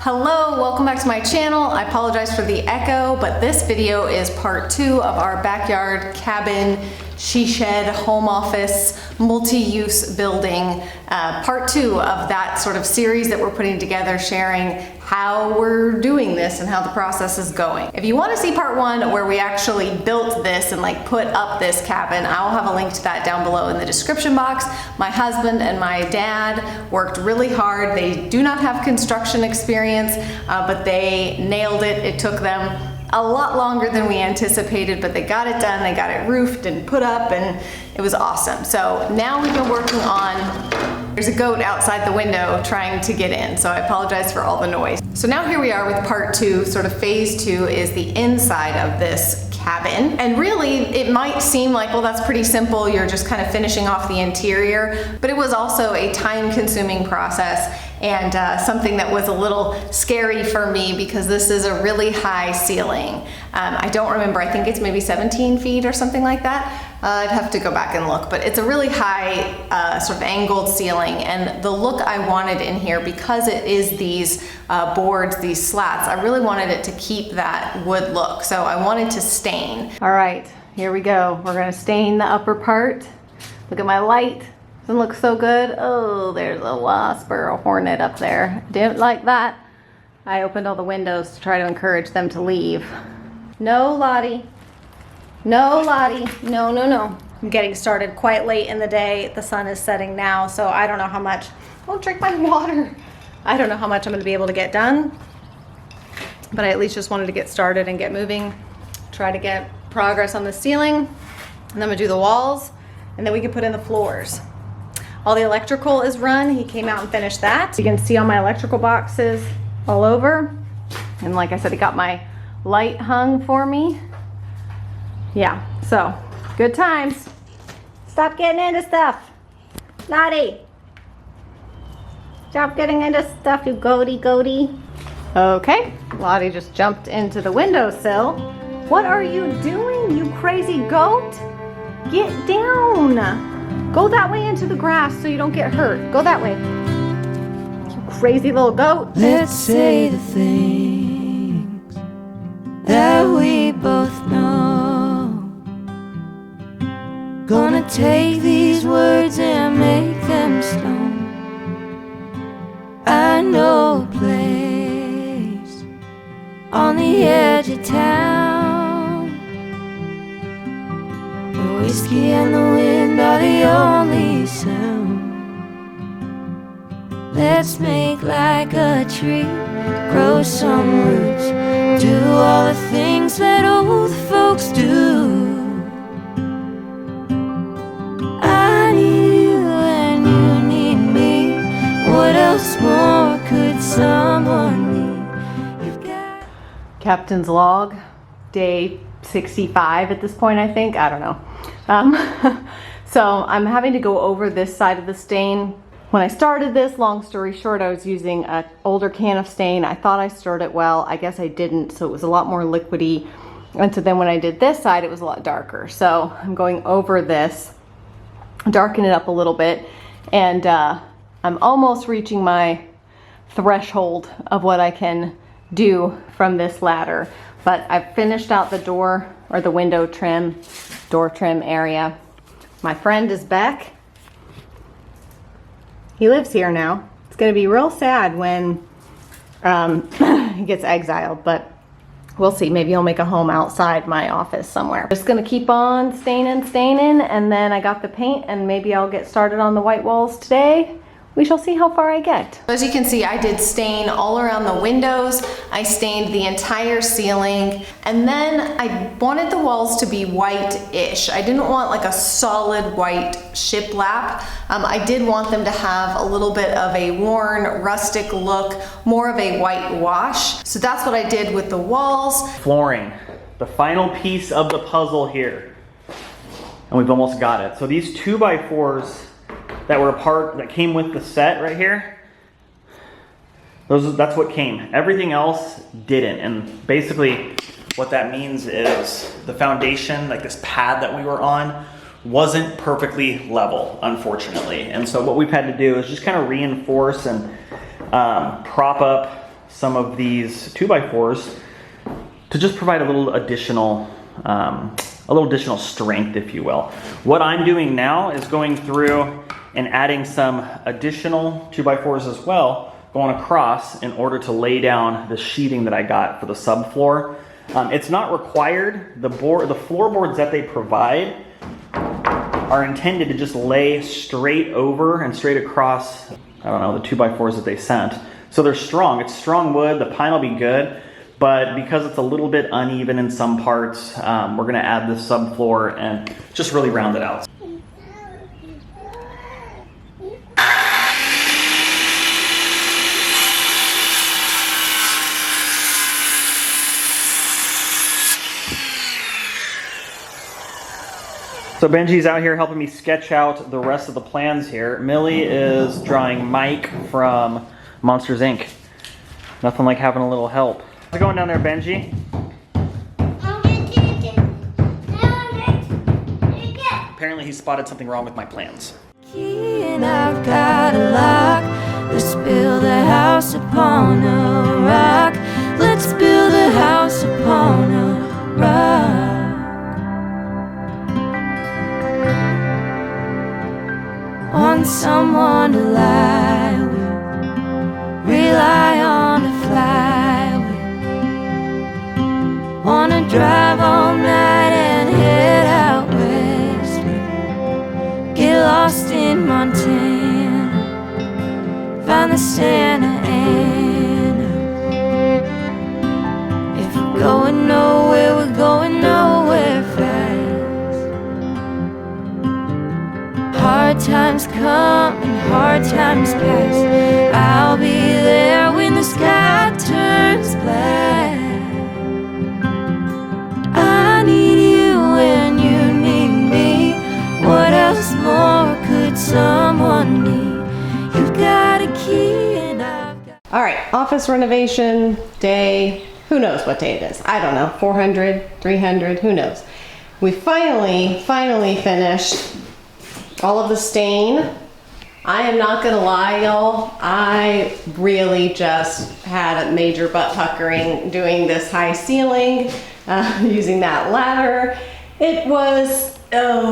Hello, welcome back to my channel. I apologize for the echo, but this video is part 2 of our backyard cabin, she shed, home office, multi-use building. Part 2 of that sort of series that we're putting together, sharing how we're doing this and how the process is going. If you want to see part 1 where we actually built this and like put up this cabin, I'll have a link to that down below in the description box. My husband and my dad worked really hard. They do not have construction experience, but they nailed it. It took them a lot longer than we anticipated, but they got it done. They got it roofed and put up, and it was awesome. So now we've been working on, there's a goat outside the window trying to get in, so I apologize for all the noise. So now here we are with part 2, sort of phase 2 is the inside of this cabin. And really, it might seem like, well, that's pretty simple. You're just kind of finishing off the interior, but it was also a time-consuming process and something that was a little scary for me because this is a really high ceiling. I don't remember, I think it's maybe 17 feet or something like that. I'd have to go back and look, but it's a really high sort of angled ceiling, and the look I wanted in here, because it is these boards, these slats, I really wanted it to keep that wood look, so I wanted to stain. All right, here we go. We're gonna stain the upper part. Look at my light. Doesn't look so good. Oh, there's a wasp or a hornet up there. Didn't like that. I opened all the windows to try to encourage them to leave. No, Lottie. No, Lottie. No, no, no. I'm getting started quite late in the day. The sun is setting now, so I don't know how much. Oh, drink my water. I don't know how much I'm going to be able to get done, but I at least just wanted to get started and get moving, try to get progress on the ceiling, and then I'm going to do the walls, and then we can put in the floors. All the electrical is run. He came out and finished that. You can see all my electrical boxes all over. And like I said, he got my light hung for me. Yeah, so good times. Stop getting into stuff. Lottie. Stop getting into stuff, you goaty. Okay, Lottie just jumped into the windowsill. What are you doing, you crazy goat? Get down. Go that way into the grass so you don't get hurt. Go that way. You crazy little goat. Let's say the things that we both know. Gonna take these words and make them stone. I know a place on the edge of town. The whiskey and the wind are the only sound. Let's make like a tree, grow some roots, do all the things that old folks do. I need you and you need me. What else more could someone need? You've got Captain's log, day 65 at this point, I think. I don't know. So I'm having to go over this side of the stain. When I started this, long story short, I was using an older can of stain. I thought I stirred it well. I guess I didn't, so it was a lot more liquidy. And so then when I did this side, it was a lot darker. So I'm going over this, darken it up a little bit, and I'm almost reaching my threshold of what I can do from this ladder. But I've finished out the door or the window trim, door trim area. My friend is back. He lives here now. It's gonna be real sad when he gets exiled, but we'll see. Maybe he'll make a home outside my office somewhere. Just gonna keep on staining, and then I got the paint, and maybe I'll get started on the white walls today. We shall see how far I get. As you can see, I did stain all around the windows. I stained the entire ceiling, and then I wanted the walls to be white-ish. I didn't want like a solid white shiplap. I did want them to have a little bit of a worn, rustic look, more of a white wash. So that's what I did with the walls. Flooring, the final piece of the puzzle here. And we've almost got it. So these 2x4s that were a part that came with the set right here, that's what came. Everything else didn't. And basically what that means is the foundation, like this pad that we were on, wasn't perfectly level, unfortunately. And so what we've had to do is just kind of reinforce and prop up some of these 2x4s to just provide a little additional strength, if you will. What I'm doing now is going through and adding some additional 2x4s as well, going across in order to lay down the sheeting that I got for the subfloor. It's not required. The floorboards that they provide are intended to just lay straight over and straight across, I don't know, the 2x4s that they sent. So they're strong. It's strong wood. The pine will be good. But because it's a little bit uneven in some parts, we're going to add this subfloor and just really round it out. So Benji's out here helping me sketch out the rest of the plans here. Millie is drawing Mike from Monsters, Inc. Nothing like having a little help. How's it going down there, Benji? Apparently he spotted something wrong with my plans. Key and I've got a lock. Let's build a house upon a rock. Let's build a house upon a rock. Want someone to lie with, rely on to fly with. Wanna drive all night and head out west. Get lost in Montana, find the Santa Ana. If we're going nowhere, we're going nowhere fast. Hard times come and hard times pass. I'll be there when the sky turns black. I need you and you need me. What else more could someone need? You've got a key and I've got... All right, office renovation day, who knows what day it is? I don't know, 400, 300, who knows? We finally finished all of the stain. I am not gonna lie, y'all. I really just had a major butt puckering doing this high ceiling, using that ladder. It was,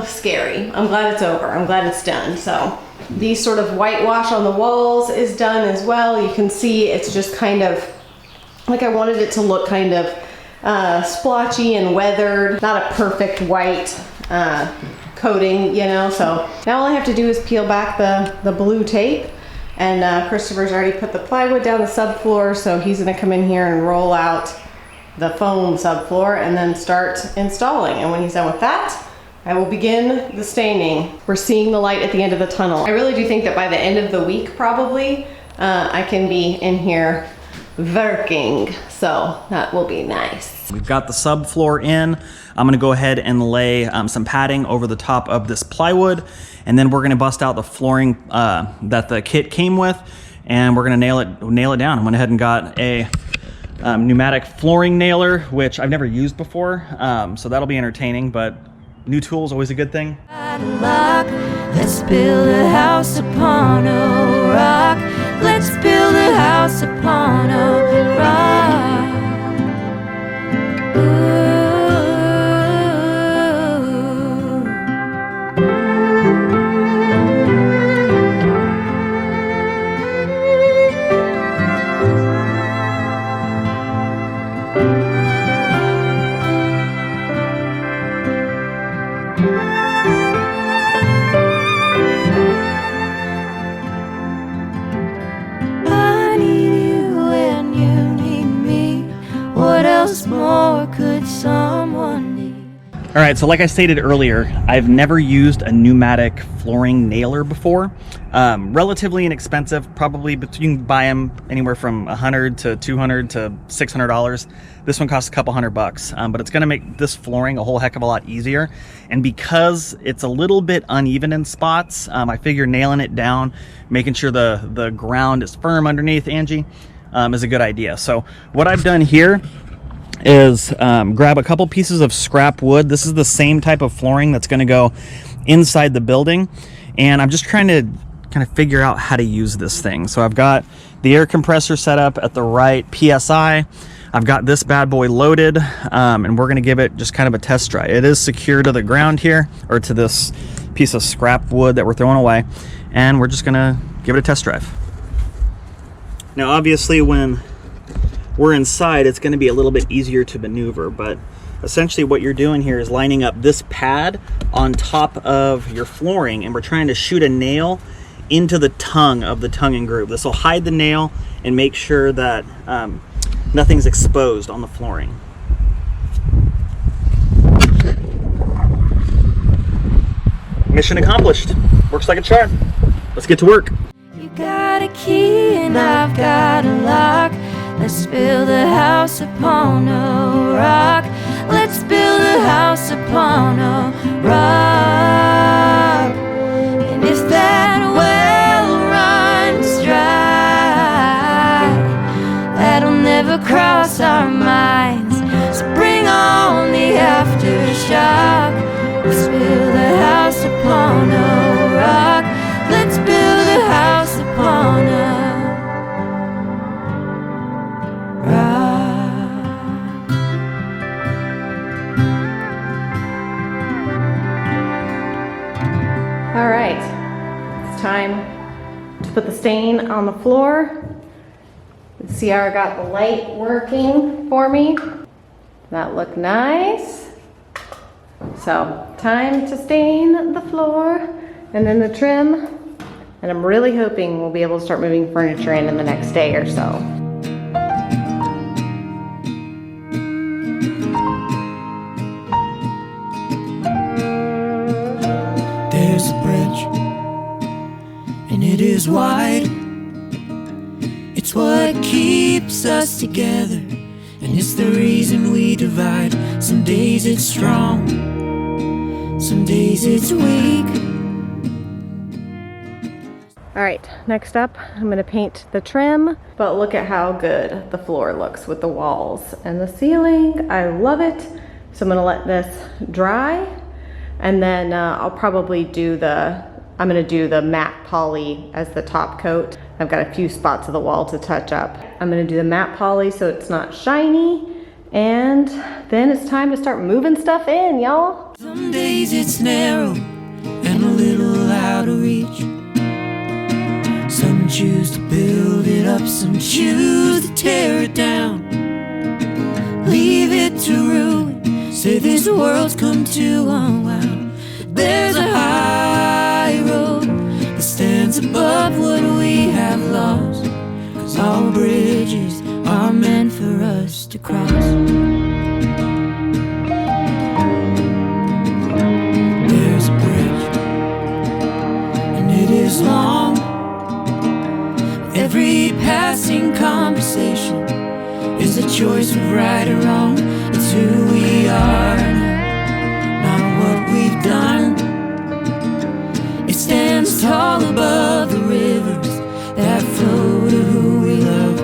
scary. I'm glad it's over. I'm glad it's done. So these sort of whitewash on the walls is done as well. You can see it's just kind of, like I wanted it to look kind of splotchy and weathered. Not a perfect white coating, you know, so now all I have to do is peel back the blue tape, and Christopher's already put the plywood down the subfloor, so he's gonna come in here and roll out the foam subfloor and then start installing. And when he's done with that, I will begin the staining. We're seeing the light at the end of the tunnel. I really do think that by the end of the week, probably, I can be in here working, so that will be nice. We've got the subfloor in. I'm gonna go ahead and lay some padding over the top of this plywood, and then we're gonna bust out the flooring that the kit came with, and we're gonna nail it down. I went ahead and got a pneumatic flooring nailer, which I've never used before, so that'll be entertaining, but new tool is always a good thing. Let's build a house upon a rock. Let's build a house upon a rock. I need you and you need me. What else more could someone need? All right, so like I stated earlier, I've never used a pneumatic flooring nailer before. Relatively inexpensive, probably, but you can buy them anywhere from $100 to $200 to $600. This one costs a couple $100, but it's gonna make this flooring a whole heck of a lot easier. And because it's a little bit uneven in spots, I figure nailing it down, making sure the ground is firm underneath, Angie, is a good idea. So what I've done here is grab a couple pieces of scrap wood. This is the same type of flooring that's going to go inside the building, and I'm just trying to kind of figure out how to use this thing. So I've got the air compressor set up at the right PSI. I've got this bad boy loaded, and we're gonna give it just kind of a test drive. It is secure to the ground here, or to this piece of scrap wood that we're throwing away, and we're just gonna give it a test drive. Now obviously when we're inside, it's gonna be a little bit easier to maneuver, but essentially what you're doing here is lining up this pad on top of your flooring, and we're trying to shoot a nail into the tongue of the tongue and groove. This will hide the nail and make sure that nothing's exposed on the flooring. Mission accomplished. Works like a charm. Let's get to work. You got a key and I've got a lock. Let's build a house upon a rock. Let's build a house upon a rock. And if that well runs dry, that'll never cross our minds. So bring on the aftershock. Let's build a house upon a rock. Let's build a house upon a All right, it's time to put the stain on the floor. See how I got the light working for me? That looked nice. So, time to stain the floor and then the trim. And I'm really hoping we'll be able to start moving furniture in the next day or so. There's a bridge, and it is wide. It's what keeps us together, and it's the reason we divide. Some days it's strong, some days it's weak. All right, next up, I'm gonna paint the trim, but look at how good the floor looks with the walls and the ceiling. I love it. So I'm gonna let this dry, and then I'll probably do I'm gonna do the matte poly as the top coat. I've got a few spots of the wall to touch up. I'm gonna do the matte poly so it's not shiny, and then it's time to start moving stuff in, y'all. Some days it's narrow and a little out of reach. Some choose to build it up, some choose to tear it down. Leave it to ruin, say this world's come to unwound. There's a high road that stands above what we have lost, 'cause all bridges are meant for us to cross. There's a bridge, and it is long. Every passing conversation is a choice of right or wrong. It's who we are, not what we've done. It stands tall above the rivers that flow to who we love.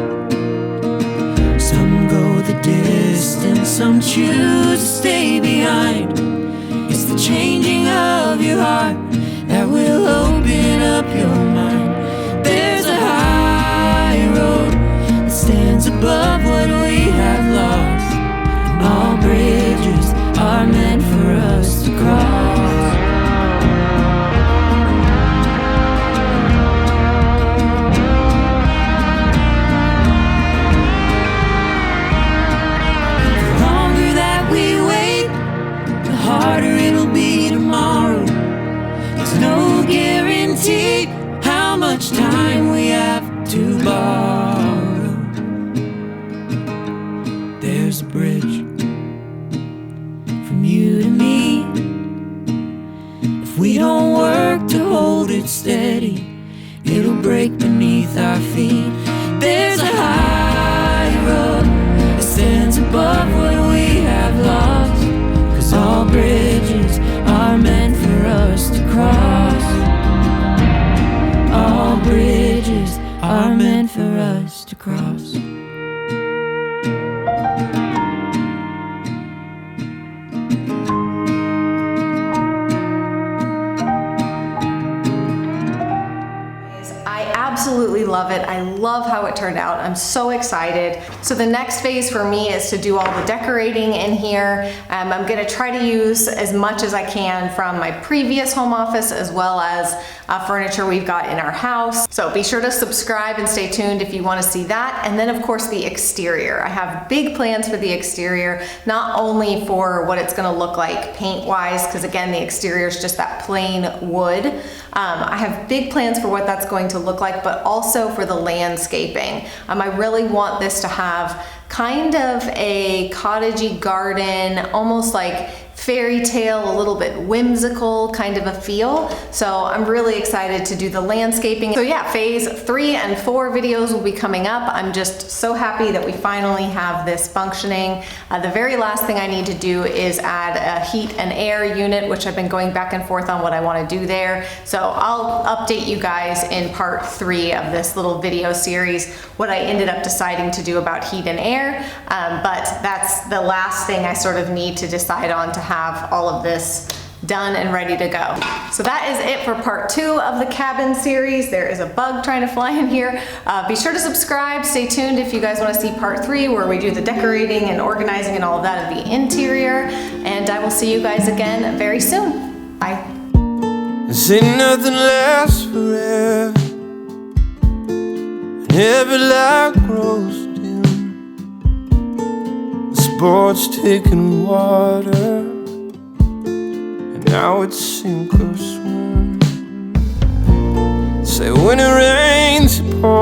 Some go the distance, some choose to stay behind. It's the changing of your heart that will open up your mind. There's a high road that stands above what we have lost, and all bridges are meant for us to cross. The longer that we wait, the harder it'll be tomorrow. There's no guarantee how much time we have to borrow. There's a bridge from you to me. If we don't work to hold it steady, it'll break beneath our feet. There's a high road that stands above what we have lost, 'cause all bridges are meant for us to cross. All bridges are meant for us to cross. so excited. So the next phase for me is to do all the decorating in here. I'm gonna try to use as much as I can from my previous home office as well as furniture we've got in our house. So be sure to subscribe and stay tuned if you want to see that. And then of course the exterior. I have big plans for the exterior, not only for what it's going to look like paint wise, because again the exterior is just that plain wood. I have big plans for what that's going to look like, but also for the landscaping. I really want this to have kind of a cottagey garden, almost like fairy tale, a little bit whimsical kind of a feel. So I'm really excited to do the landscaping. So yeah, phase 3 and 4 videos will be coming up. I'm just so happy that we finally have this functioning. The very last thing I need to do is add a heat and air unit, which I've been going back and forth on what I want to do there. So I'll update you guys in part 3 of this little video series, what I ended up deciding to do about heat and air. But that's the last thing I sort of need to decide on to have all of this done and ready to go. So that is it for part 2 of the cabin series. There is a bug trying to fly in here. Be sure to subscribe, stay tuned if you guys want to see part 3 where we do the decorating and organizing and all of that of the interior. And I will see you guys again very soon. Bye. Say nothing lasts forever, and every light grows dim. The sport's taking water, now it's sink or swim. Say when it rains, it pours.